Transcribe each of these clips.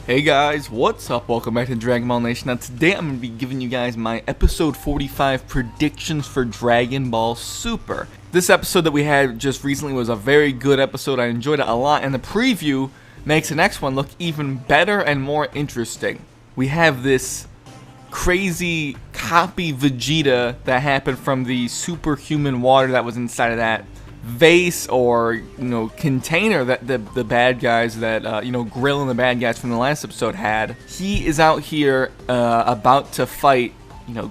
Hey guys, what's up? Welcome back to Dragon Ball Nation. Now today I'm going to be giving you guys my episode 45 predictions for Dragon Ball Super. This episode that we had just recently was a very good episode. I enjoyed it a lot, and the preview makes the next one look even better and more interesting. We have this crazy copy Vegeta that happened from the superhuman water that was inside of that vase or container that the bad guys that Grill and the bad guys from the last episode had. He is out here about to fight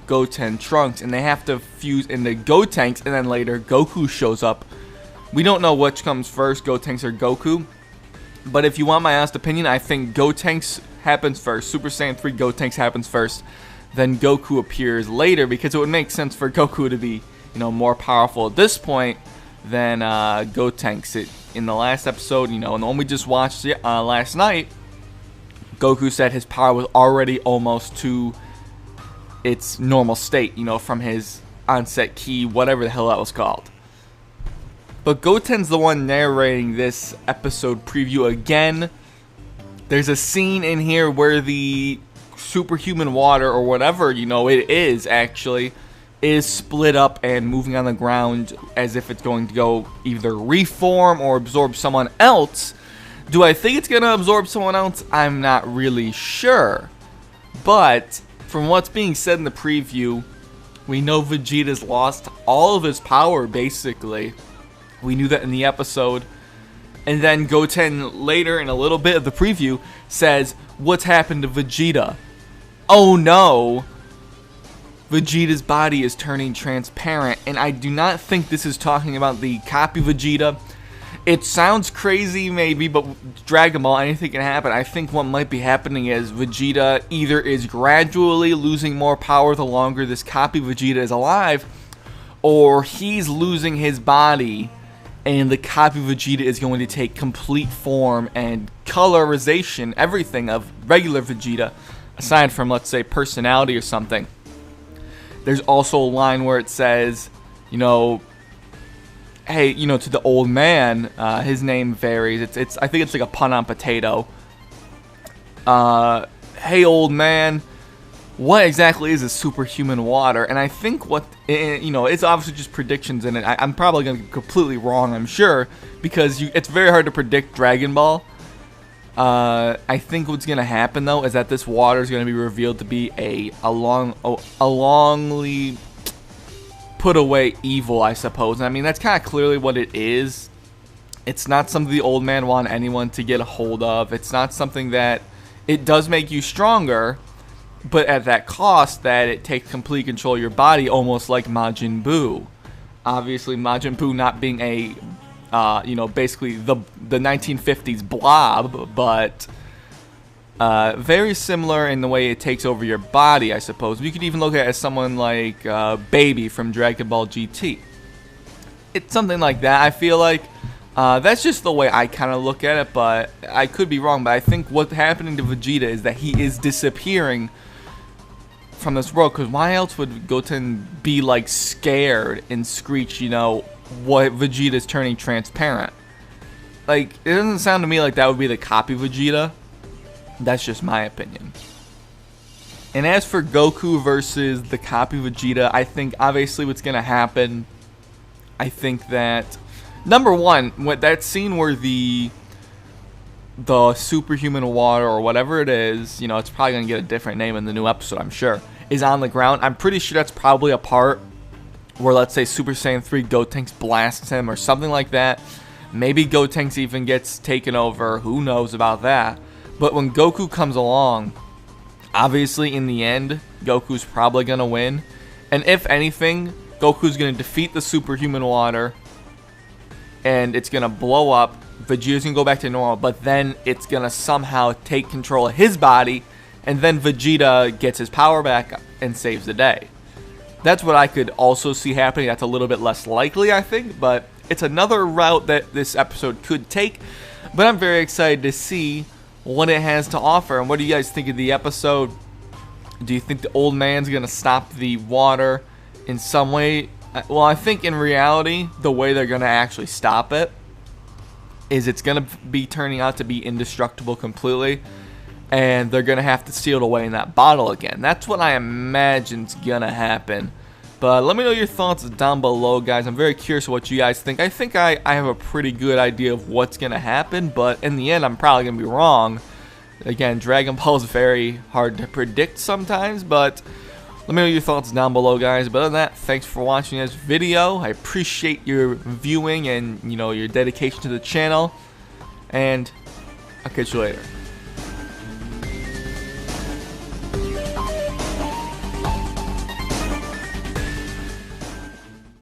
Goten, Trunks, and they have to fuse into Gotenks, and then later Goku shows up. We don't know which comes first, Gotenks or Goku, but if you want my honest opinion, I think Gotenks happens first. Super Saiyan 3 Gotenks happens first, then Goku appears later, because it would make sense for Goku to be more powerful at this point than Gotenks. In the last episode, and the one we just watched last night, Goku said his power was already almost to its normal state, from his onset ki, whatever the hell that was called. But Goten's the one narrating this episode preview again. There's a scene in here where the superhuman water, or whatever it is actually, is split up and moving on the ground as if it's going to go either reform or absorb someone else. Do I think it's going to absorb someone else? I'm not really sure. But from what's being said in the preview, we know Vegeta's lost all of his power, basically. We knew that in the episode. And then Goten later in a little bit of the preview says, "What's happened to Vegeta? Oh no! Vegeta's body is turning transparent," and I do not think this is talking about the copy Vegeta. It sounds crazy maybe, but Dragon Ball, anything can happen. I think what might be happening is Vegeta either is gradually losing more power the longer this copy Vegeta is alive, or he's losing his body and the copy Vegeta is going to take complete form and colorization, everything of regular Vegeta, aside from, let's say, personality or something. There's also a line where it says, hey, to the old man, his name varies. I think it's like a pun on potato. Hey, old man, what exactly is a superhuman water? And I think it's obviously just predictions in it. I'm probably going to be completely wrong, I'm sure, because it's very hard to predict Dragon Ball. I think what's going to happen, though, is that this water is going to be revealed to be a longly put away evil, I suppose. I mean, that's kind of clearly what it is. It's not something the old man wanted anyone to get a hold of. It's not something that it does make you stronger, but at that cost that it takes complete control of your body, almost like Majin Buu. Obviously, Majin Buu not being a basically the 1950s blob, but very similar in the way it takes over your body, I suppose. You could even look at it as someone like Baby from Dragon Ball GT. It's something like that, I feel like. That's just the way I kind of look at it, but I could be wrong. But I think what's happening to Vegeta is that he is disappearing from this world, because why else would Goten be like scared and screech, what Vegeta's turning transparent? Like, it doesn't sound to me like that would be the copy Vegeta. That's just my opinion. And as for Goku versus the copy Vegeta, I think obviously what's going to happen, I think that, number one, that scene where the superhuman water, or whatever it is, it's probably going to get a different name in the new episode, I'm sure, is on the ground. I'm pretty sure that's probably a part where, let's say, Super Saiyan 3 Gotenks blasts him or something like that. Maybe Gotenks even gets taken over. Who knows about that? But when Goku comes along, obviously in the end, Goku's probably going to win. And if anything, Goku's going to defeat the superhuman water, and it's going to blow up. Vegeta's going to go back to normal, but then it's going to somehow take control of his body, and then Vegeta gets his power back and saves the day. That's what I could also see happening. That's a little bit less likely, I think, but it's another route that this episode could take. But I'm very excited to see what it has to offer. And what do you guys think of the episode? Do you think the old man's going to stop the water in some way? Well, I think in reality, the way they're going to actually stop it is it's going to be turning out to be indestructible completely. and they're gonna have to seal it away in that bottle again. That's what I imagine's gonna happen. But let me know your thoughts down below, guys. I'm very curious what you guys think. I think I have a pretty good idea of what's gonna happen, but in the end, I'm probably gonna be wrong. Again, Dragon Ball is very hard to predict sometimes, but let me know your thoughts down below, guys. But other than that, thanks for watching this video. I appreciate your viewing and, your dedication to the channel. And I'll catch you later.